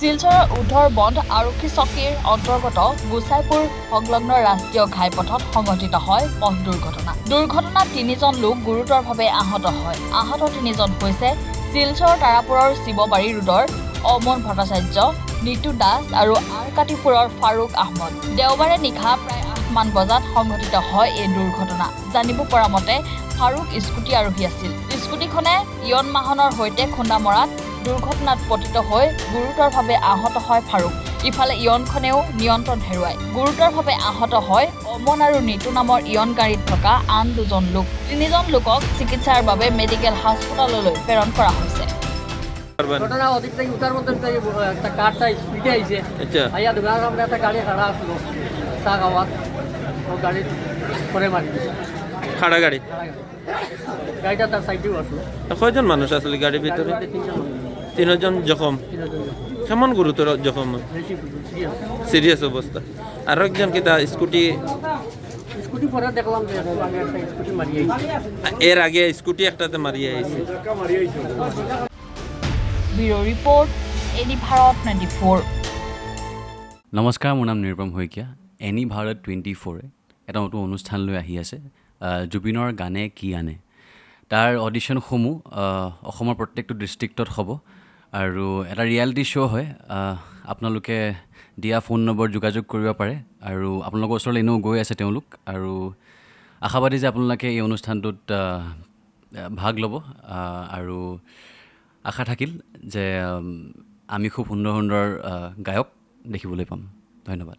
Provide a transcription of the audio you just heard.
শিলচৰৰ উধৰ বন্ধ আৰক্ষী চকীৰ অন্তৰ্গত গোসাইপুৰ সংলগ্ন ৰাষ্ট্ৰীয় ঘাইপথত সংঘটিত হয় পথ দুৰ্ঘটনা। দুৰ্ঘটনাত 3জন লোক গুৰুতৰভাৱে আহত হয়। আহত 3জন হৈছে শিলচৰ তাৰাপুৰৰ শিৱবাৰী ৰোডৰ অমন ভট্টাচাৰ্য, নিতু দাস আৰু আৰকাটিপুৰৰ ফাৰুক আহমদ। দেওবাৰে নিশা প্ৰায় 8মান বজাত সংঘটিত হয় এই দুৰ্ঘটনা। জানিব পৰা মতে ফাৰুক স্কুটি আৰোহী আছিল। স্কুটিখনে ইয়ন মাহনৰ সৈতে খুন্দা মৰাত দুৰ্ঘটনাত পতিত হৈ গুৰুতৰভাৱে আহত হয় ফাৰুক। ইফালে ইয়নখনেও নিয়ন্ত্ৰণ হেৰুৱায়। গুৰুতৰভাৱে আহত হয় অমন আৰু নিতু নামৰ ইয়ন গাড়ীত থকা আন 2জন লোক। 3জন লোকক চিকিৎসাৰ বাবে মেডিকেল হাস্পতাললৈ প্ৰেৰণ কৰা হৈছে। ঘটনা অধিক থেকে উঠার মধ্যে একটা কারটা স্পিডে আইছে আইয়া দোকানের সামনে একটা গাড়ি খাড়া আসলো চা খাওয়াত ও গাড়ির পরে মারি খাড়া গাড়ি গাড়িটা তার সাইডেও আসলো। কয়জন মানুষ আসলে গাড়ির ভিতরে? 3জন জখম। কেমন গুরুতর জখম? সিরিয়াস অবস্থা। আর একজন কি তা স্কুটি স্কুটি পরে দেখলাম যে একটা স্কুটি মারি আইছে। এর আগে স্কুটি একটাতে মারিয়ে আইছে। Bureau report any Bharat 24। নমস্কাৰ, মোৰ নাম নিৰুপম শইকীয়া। এনি ভাৰত 24 এটা নতুন অনুষ্ঠান লৈ আহি আছে, জুবিনৰ গানে কি আনে। তাৰ অডিশ্যনসমূহ অসমৰ প্ৰত্যেকটো ডিষ্ট্ৰিক্টত হ'ব আৰু এটা ৰিয়েলিটি শ্ব' হয়। আপোনালোকে দিয়া ফোন নম্বৰ যোগাযোগ কৰিব পাৰে আৰু আপোনালোকৰ ওচৰলৈ এনেও গৈ আছে তেওঁলোক, আৰু আশাবাদী যে আপোনালোকে এই অনুষ্ঠানটোত ভাগ ল'ব আৰু আশা থাকিল যে আমি খুব সুন্দৰ সুন্দৰ গায়ক দেখিবলৈ পাম। ধন্যবাদ।